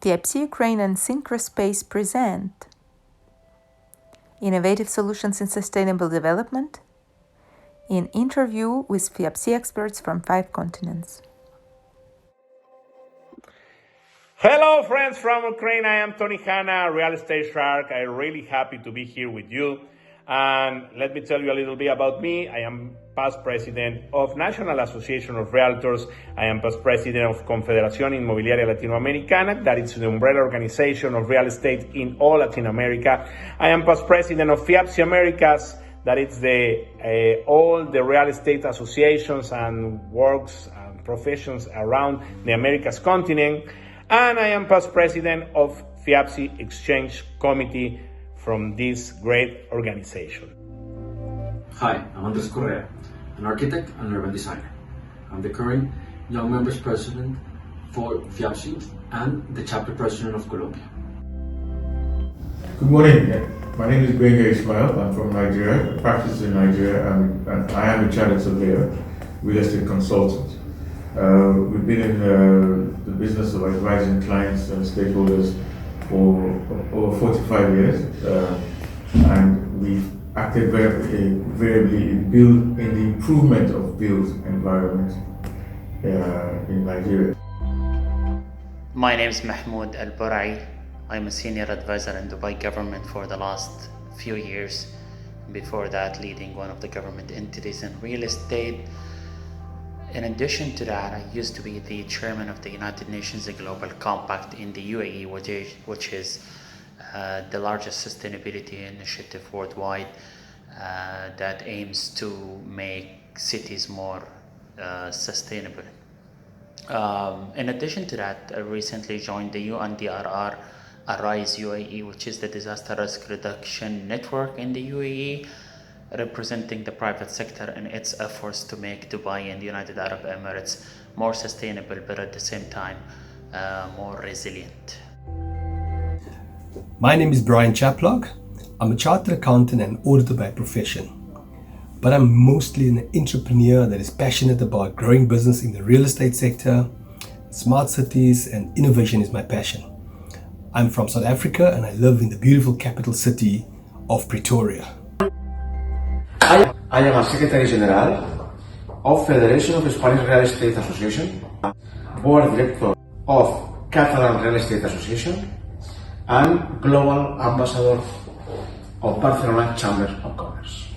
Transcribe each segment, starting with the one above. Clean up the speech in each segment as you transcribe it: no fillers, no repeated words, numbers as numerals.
FIABC Ukraine and Synchrospace present Innovative Solutions in Sustainable Development, in interview with FIABC experts from 5 continents. Hello, friends from Ukraine. I am Tony Hanna, Real Estate Shark. I'm really happy to be here with you. And let me tell you a little bit about me. I am past president of National Association of Realtors. I am past president of Confederación Inmobiliaria Latinoamericana, that is the umbrella organization of real estate in all Latin America. I am past president of FIABC Americas, that is all the real estate associations and works and professions around the Americas continent. And I am past president of FIABC Exchange Committee from this great organization. Hi, I'm Andres Correa, an architect and urban designer. I'm the current Young Members President for FIABC and the Chapter President of Colombia. Good morning. My name is Gbenga Ismail. I'm from Nigeria. I practice in Nigeria and I am a chartered surveyor, real estate consultant. We've been in the business of advising clients and stakeholders for over 45 years, and we've acted variably in the improvement of built environment in Nigeria. My name is Mahmoud Al-Burai. I'm a senior advisor in Dubai government for the last few years. Before that, leading one of the government entities in real estate. In addition to that, I used to be the chairman of the United Nations Global Compact in the UAE, which is the largest sustainability initiative worldwide that aims to make cities more sustainable. In addition to that, I recently joined the UNDRR Arise UAE, which is the disaster risk reduction network in the UAE, representing the private sector in its efforts to make Dubai and the United Arab Emirates more sustainable, but at the same time more resilient. My name is Brian Chaplock. I'm a chartered accountant and auditor by profession, but I'm mostly an entrepreneur that is passionate about growing business in the real estate sector. Smart cities and innovation is my passion. I'm from South Africa and I live in the beautiful capital city of Pretoria. I am a Secretary General of Federation of Spanish Real Estate Association, Board Director of Catalan Real Estate Association, and Global Ambassador of Barcelona Chamber of Commerce.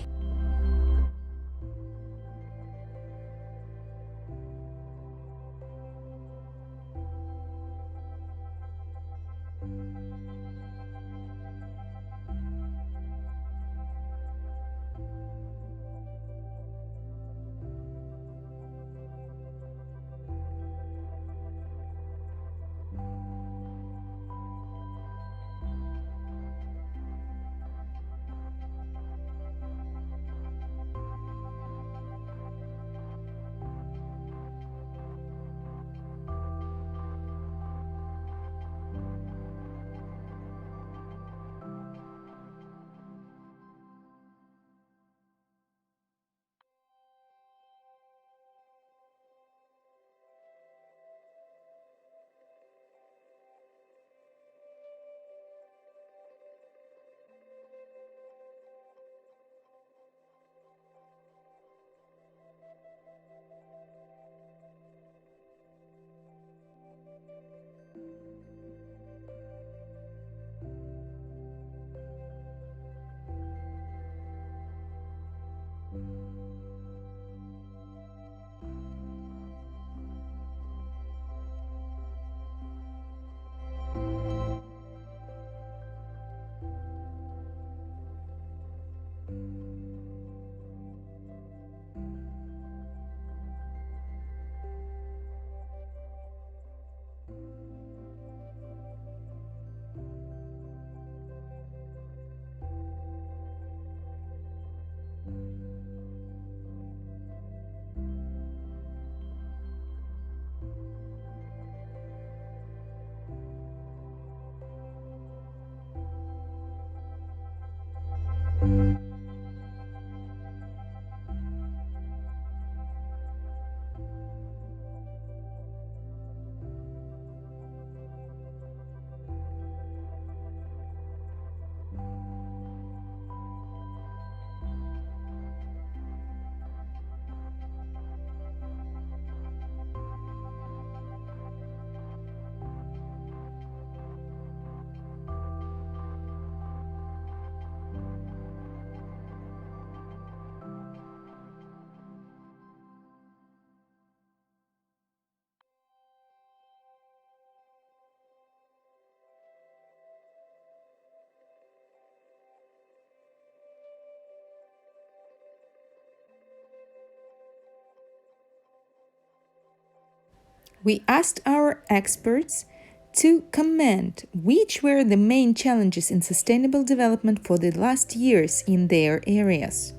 We asked our experts to comment which were the main challenges in sustainable development for the last years in their areas.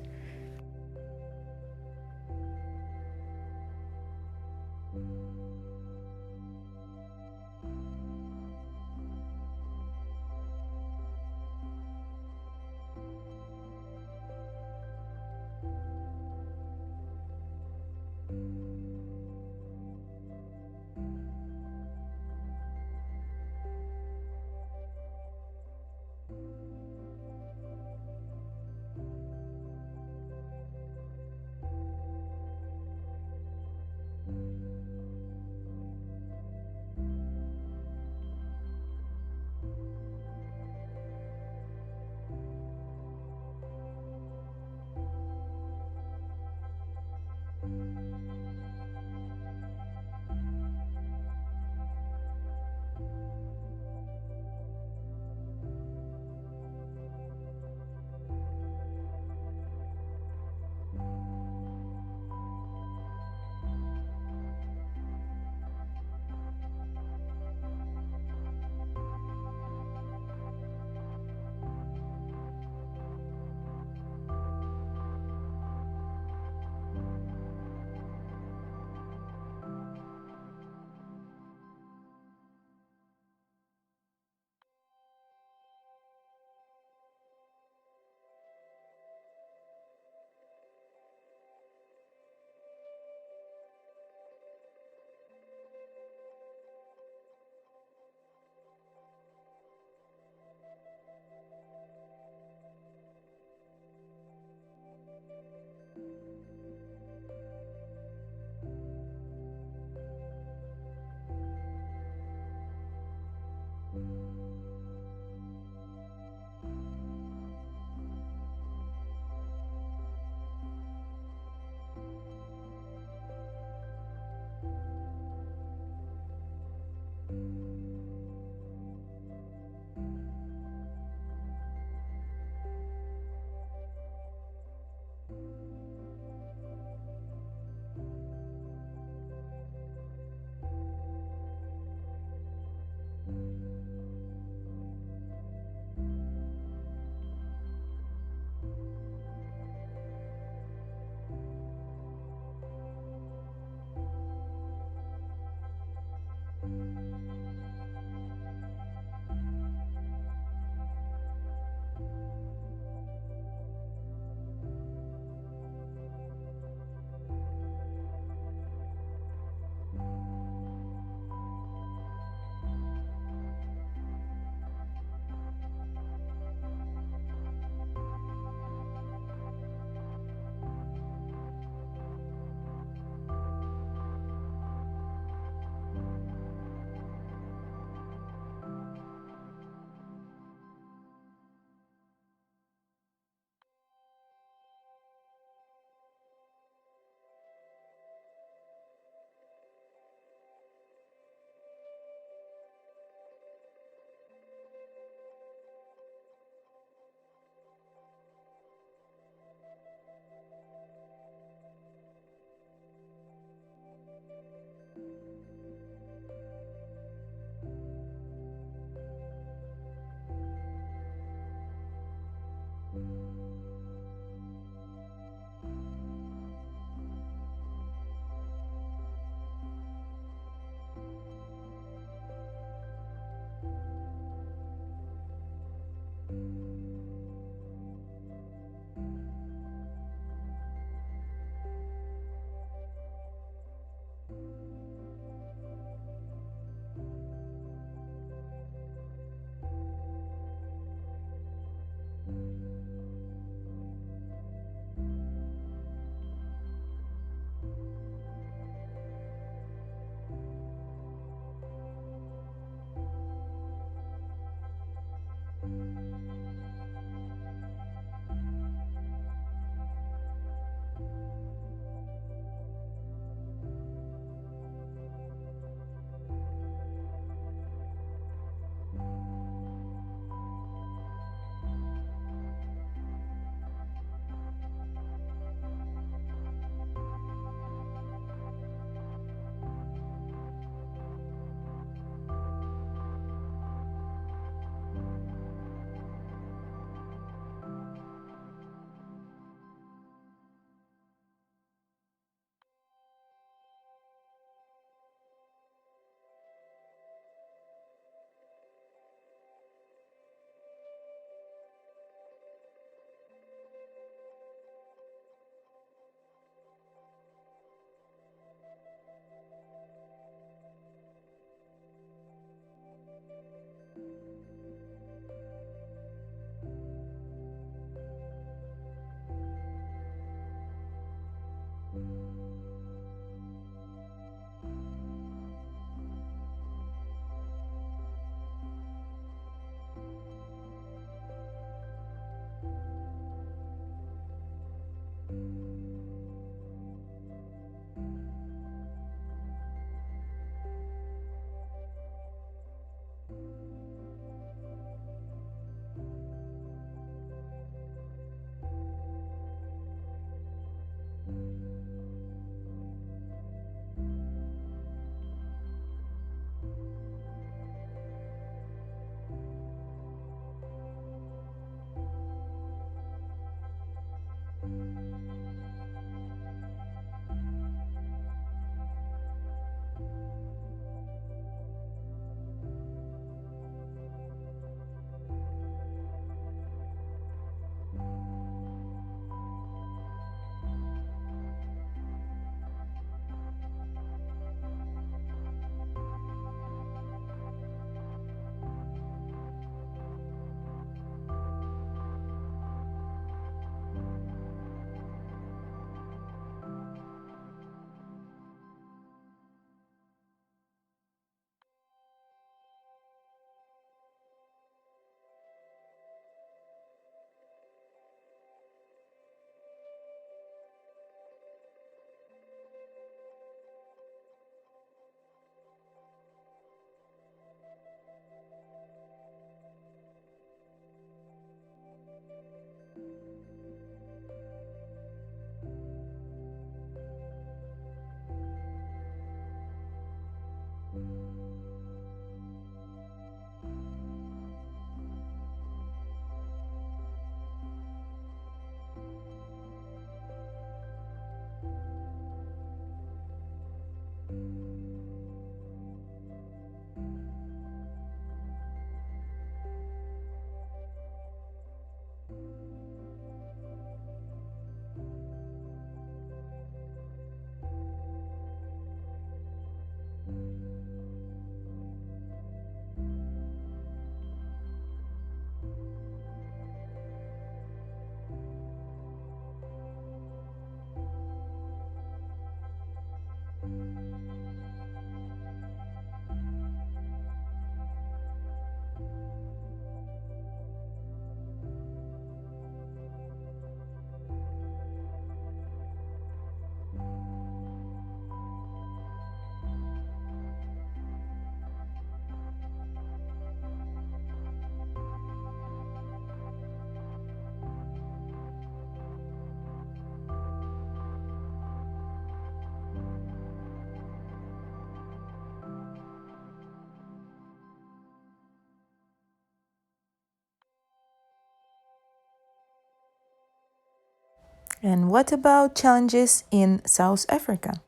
And what about challenges in South Africa?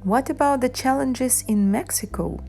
What about the challenges in Mexico?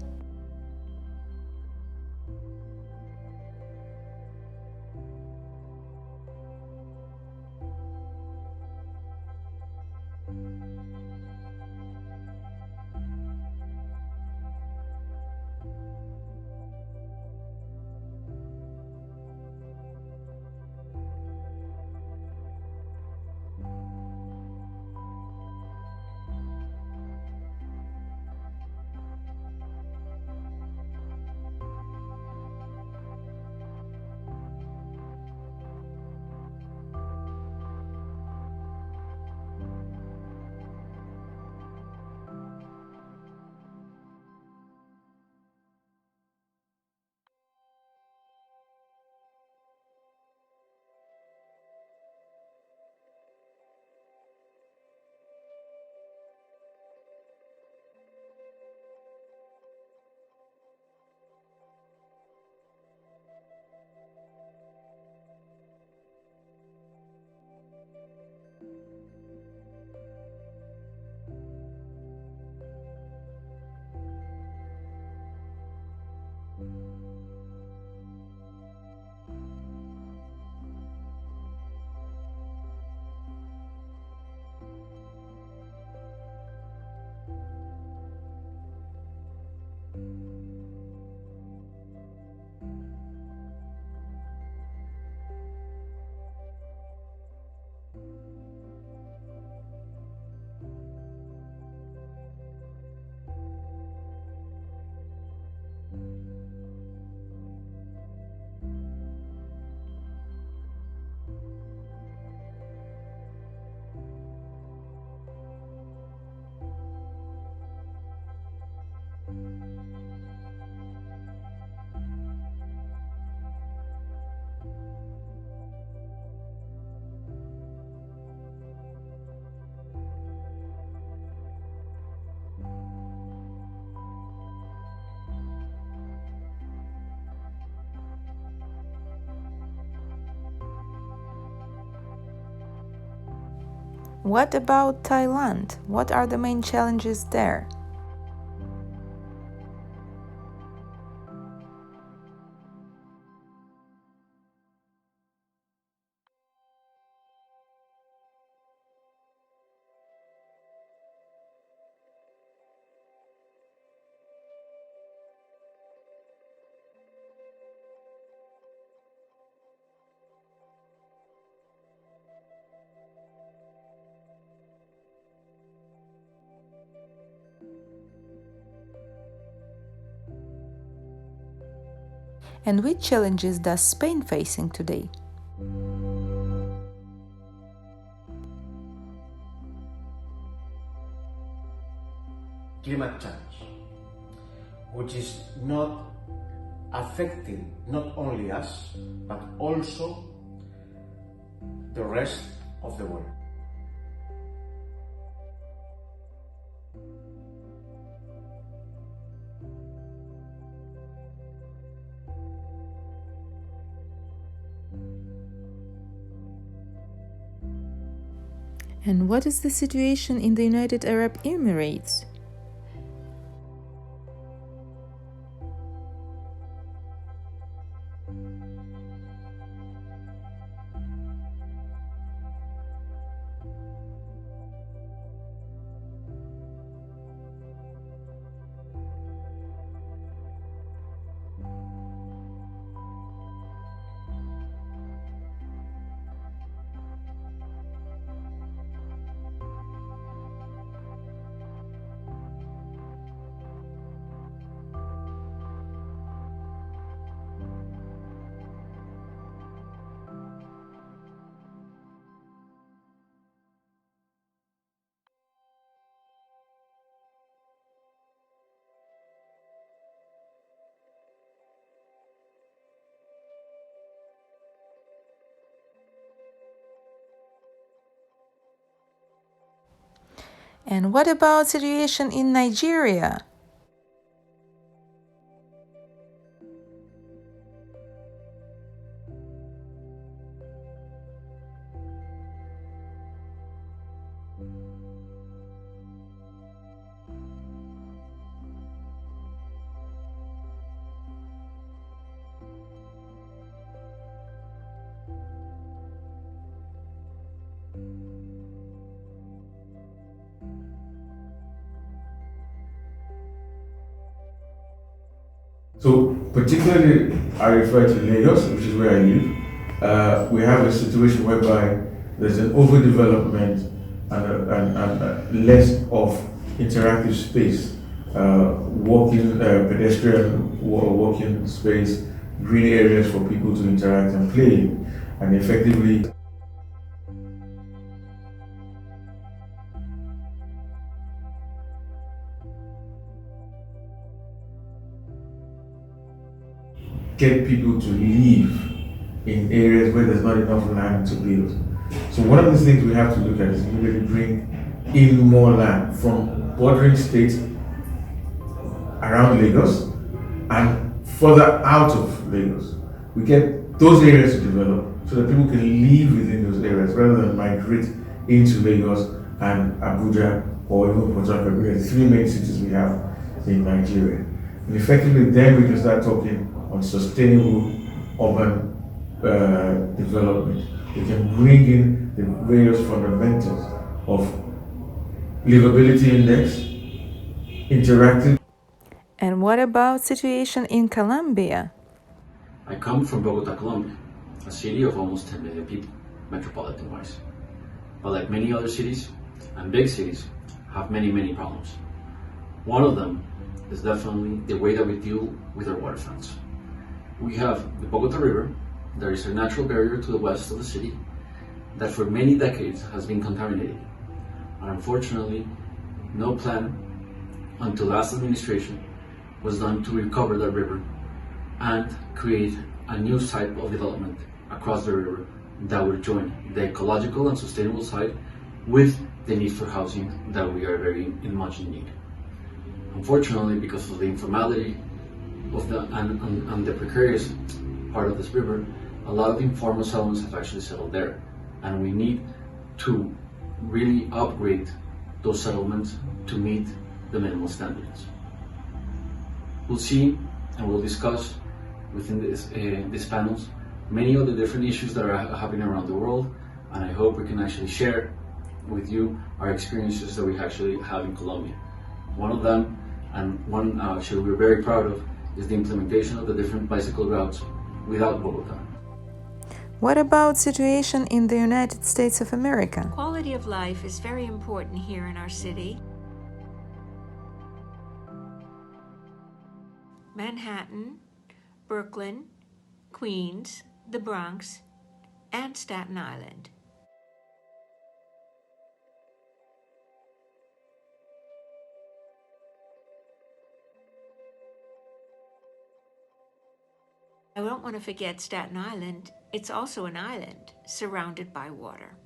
What about Thailand? What are the main challenges there? And which challenges does Spain facing today? Climate change, which is not affecting not only us, but also the rest of the world. And what is the situation in the United Arab Emirates? And what about situation in Nigeria? So, particularly, I refer to Lagos, which is where I live. We have a situation whereby there's an overdevelopment and less of interactive space, walking, pedestrian walking space, green areas for people to interact and play, and effectively get people to live in areas where there's not enough land to build. So one of the things we have to look at is immediately bring in more land from bordering states around Lagos and further out of Lagos. We get those areas to develop so that people can live within those areas rather than migrate into Lagos and Abuja or even Port Harcourt. We have the three main cities we have in Nigeria. And effectively then we can start talking on sustainable urban development. We can bring in the various fundamentals of livability index, interactive. And what about situation in Colombia? I come from Bogota, Colombia, a city of almost 10 million people, metropolitan-wise. But like many other cities, and big cities, have many problems. One of them is definitely the way that we deal with our waterfronts. We have the Bogota River. There is a natural barrier to the west of the city that for many decades has been contaminated. And unfortunately, no plan until last administration was done to recover that river and create a new type of development across the river that would join the ecological and sustainable side with the need for housing that we are very much in need. Unfortunately, because of the informality of and the precarious part of this river, a lot of informal settlements have actually settled there, and we need to really upgrade those settlements to meet the minimal standards. We'll see and we'll discuss within these panels many of the different issues that are happening around the world, and I hope we can actually share with you our experiences that we actually have in Colombia. One of them, and one actually we're very proud of, is the implementation of the different bicycle routes without Bogota. What about situation in the United States of America? Quality of life is very important here in our city. Manhattan, Brooklyn, Queens, the Bronx, and Staten Island. I don't want to forget Staten Island. It's also an island surrounded by water.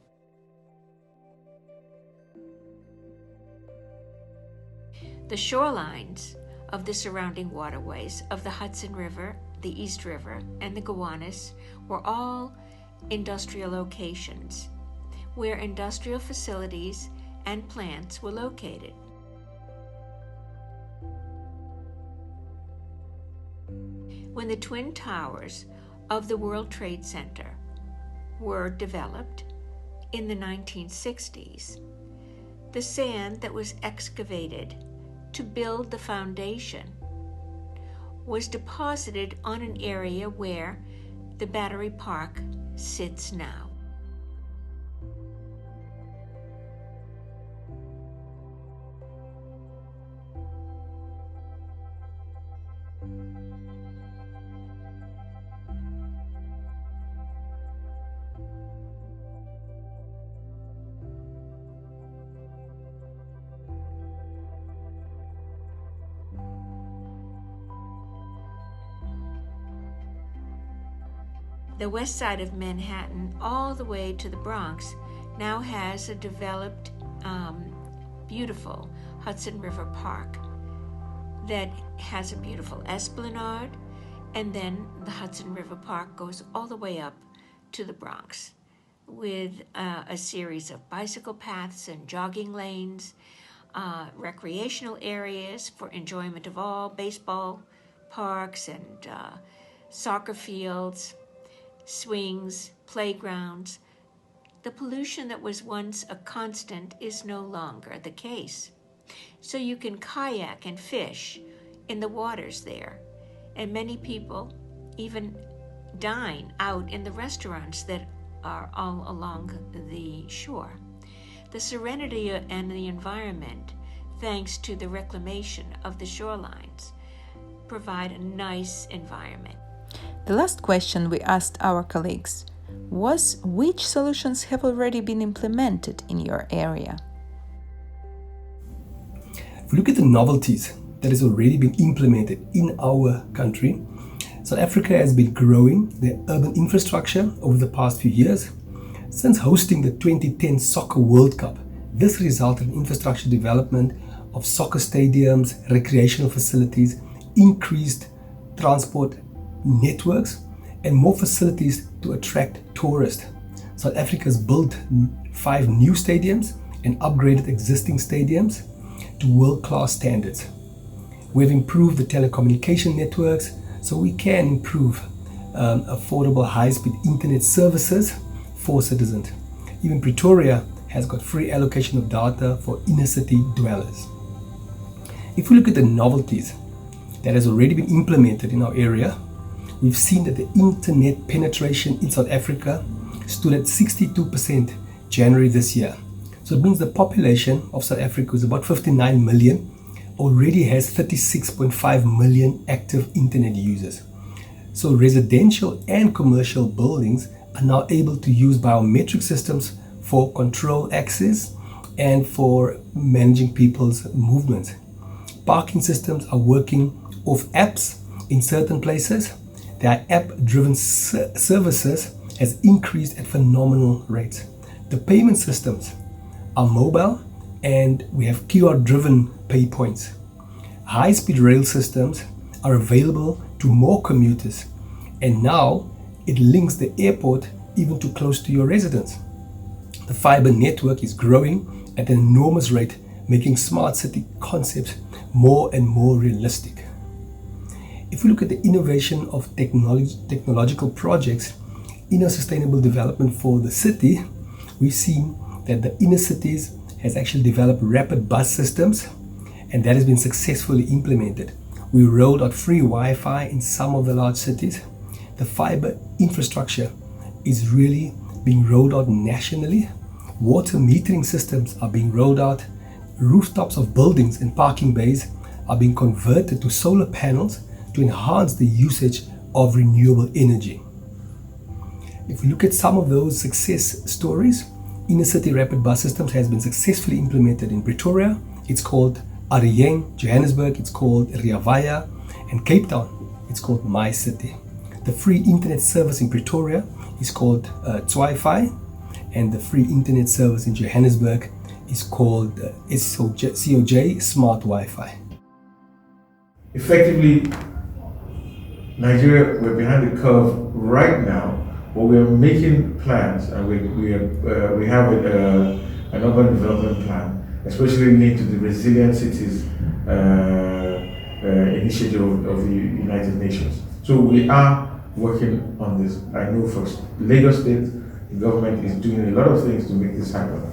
The shorelines of the surrounding waterways of the Hudson River, the East River, and the Gowanus were all industrial locations where industrial facilities and plants were located. When the Twin Towers of the World Trade Center were developed in the 1960s, the sand that was excavated to build the foundation was deposited on an area where the Battery Park sits now. The west side of Manhattan, all the way to the Bronx, now has a developed, beautiful Hudson River Park that has a beautiful esplanade, and then the Hudson River Park goes all the way up to the Bronx with a series of bicycle paths and jogging lanes, recreational areas for enjoyment of all, baseball parks and soccer fields, swings, playgrounds. The pollution that was once a constant is no longer the case. So you can kayak and fish in the waters there. And many people even dine out in the restaurants that are all along the shore. The serenity and the environment, thanks to the reclamation of the shorelines, provide a nice environment. The last question we asked our colleagues was which solutions have already been implemented in your area? If we look at the novelties that has already been implemented in our country, South Africa has been growing their urban infrastructure over the past few years. Since hosting the 2010 Soccer World Cup, this resulted in infrastructure development of soccer stadiums, recreational facilities, increased transport networks, and more facilities to attract tourists. South Africa has built 5 new stadiums and upgraded existing stadiums to world-class standards. We've improved the telecommunication networks so we can improve affordable high-speed internet services for citizens. Even Pretoria has got free allocation of data for inner-city dwellers. If we look at the novelties that has already been implemented in our area, we've seen that the internet penetration in South Africa stood at 62% January this year. So it means the population of South Africa is about 59 million, already has 36.5 million active internet users. So residential and commercial buildings are now able to use biometric systems for control access and for managing people's movements. Parking systems are working off apps in certain places. Their app-driven services has increased at phenomenal rates. The payment systems are mobile and we have QR-driven pay points. High-speed rail systems are available to more commuters, and now it links the airport even to close to your residence. The fiber network is growing at an enormous rate, making smart city concepts more and more realistic. If we look at the innovation of technological projects in our sustainable development for the city, we've seen that the inner cities has actually developed rapid bus systems, and that has been successfully implemented. We rolled out free Wi-Fi in some of the large cities. The fiber infrastructure is really being rolled out nationally. Water metering systems are being rolled out. Rooftops of buildings and parking bays are being converted to solar panels to enhance the usage of renewable energy. If we look at some of those success stories, inner city rapid bus systems has been successfully implemented in Pretoria. It's called Arieng. Johannesburg, it's called Rea Vaya, and Cape Town, it's called My City. The free internet service in Pretoria is called Wi-Fi, and the free internet service in Johannesburg is called COJ Smart Wi-Fi. Effectively, Nigeria, we're behind the curve right now, but we are making plans, and we have an urban development plan, especially linked to the Resilient Cities initiative of the United Nations. So we are working on this. I know for Lagos State, the government is doing a lot of things to make this happen.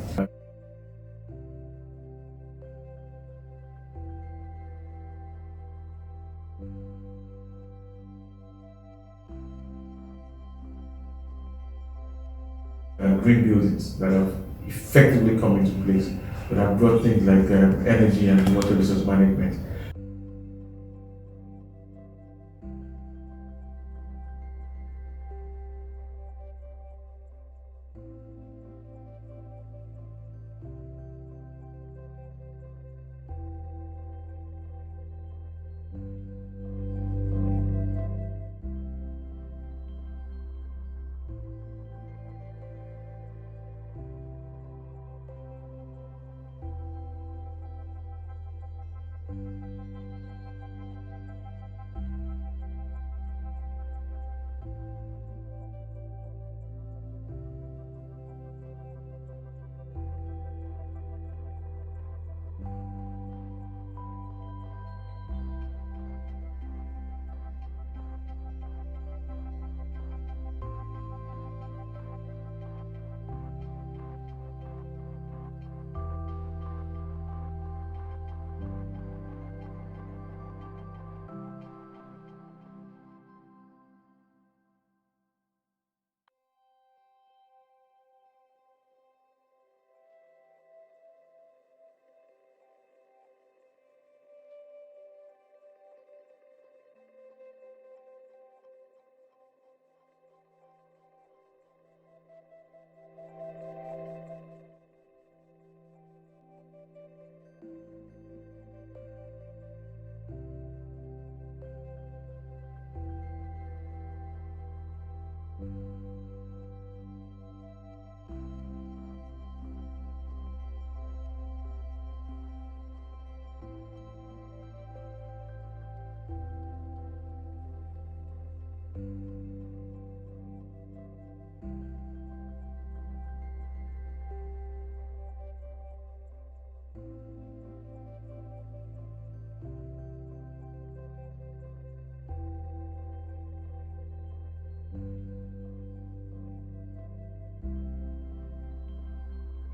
Green buildings that have effectively come into place, that have brought things like energy and water resource management.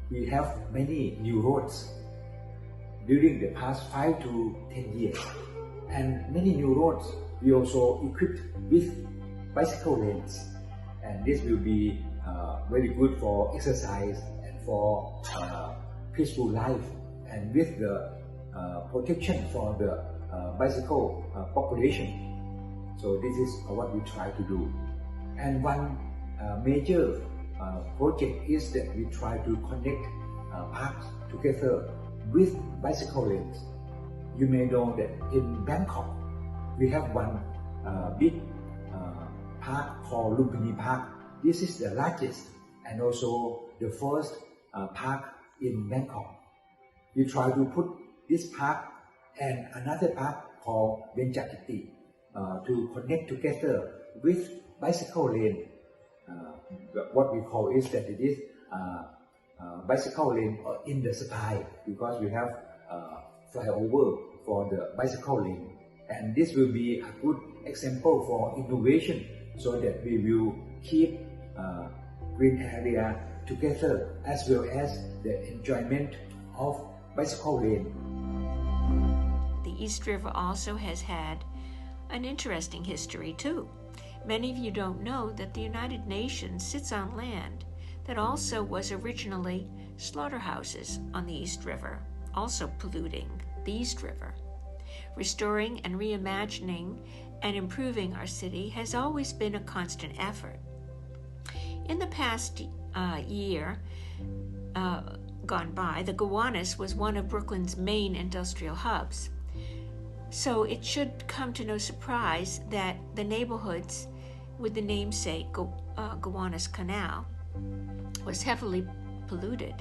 We have many new roads during the past 5 to 10 years, and many new roads we also equipped with bicycle lanes, and this will be very good for exercise and for peaceful life, and with the protection for the bicycle population. So this is what we try to do. And one major project is that we try to connect parks together with bicycle lanes. You may know that in Bangkok, we have one big park called Lumpini Park. This is the largest and also the first park in Bangkok. We try to put this park and another park called Benjakiti to connect together with bicycle lane. What we call is that it is bicycle lane in the sky, because we have flyover for the bicycle lane, and this will be a good example for innovation, so that we will keep green area together as well as the enjoyment of bicycle lane. The East River also has had an interesting history too. Many of you don't know that the United Nations sits on land that also was originally slaughterhouses on the East River, also polluting the East River. Restoring and reimagining and improving our city has always been a constant effort. In the past year gone by, the Gowanus was one of Brooklyn's main industrial hubs. So it should come to no surprise that the neighborhoods with the namesake Gowanus Canal was heavily polluted.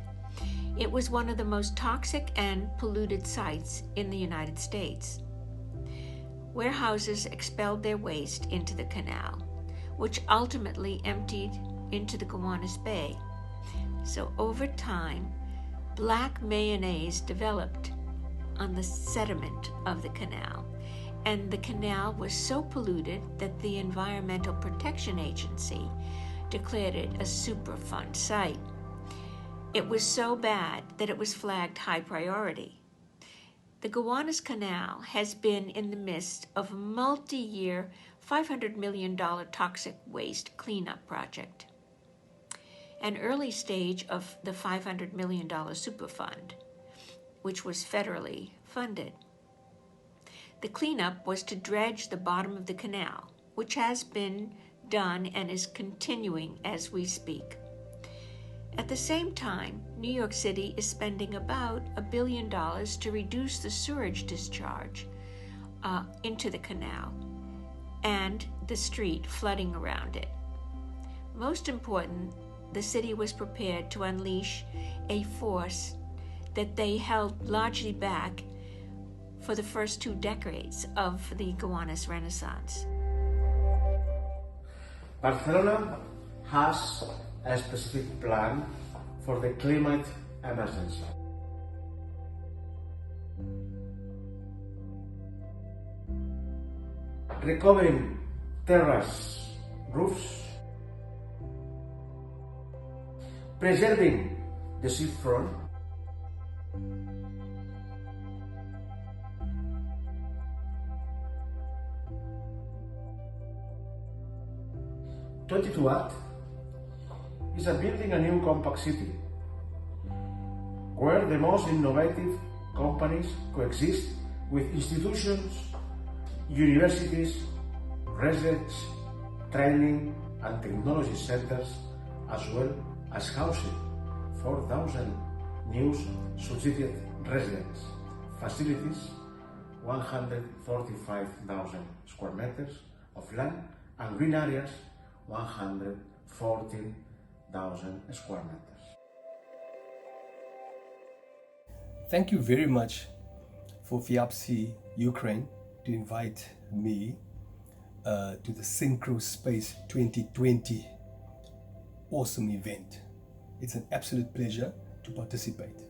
It was one of the most toxic and polluted sites in the United States. Warehouses expelled their waste into the canal, which ultimately emptied into the Gowanus Bay. So over time, black mayonnaise developed on the sediment of the canal, and the canal was so polluted that the Environmental Protection Agency declared it a Superfund site. It was so bad that it was flagged high priority. The Gowanus Canal has been in the midst of a multi-year $500 million toxic waste cleanup project, an early stage of the $500 million Superfund, which was federally funded. The cleanup was to dredge the bottom of the canal, which has been done and is continuing as we speak. At the same time, New York City is spending about $1 billion to reduce the sewage discharge into the canal and the street flooding around it. Most important, the city was prepared to unleash a force that they held largely back for the first 2 decades of the Gowanus Renaissance. Barcelona has a specific plan for the climate emergency. Recovering terrace roofs, preserving the seafront, Act is building a new compact city where the most innovative companies coexist with institutions, universities, research, training and technology centers, as well as housing 4,000 new subsidized residence facilities, 145,000 square meters of land, and green areas, 114,000 square meters. Thank you very much for FIAPSI Ukraine to invite me to the Synchro Space 2020 awesome event. It's an absolute pleasure to participate.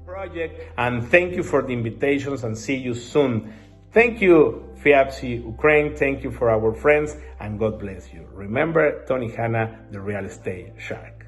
Project, and thank you for the invitations, and see you soon. Thank you, FIAPSI Ukraine. Thank you for our friends, and God bless you. Remember, Tony Hanna, the real estate shark.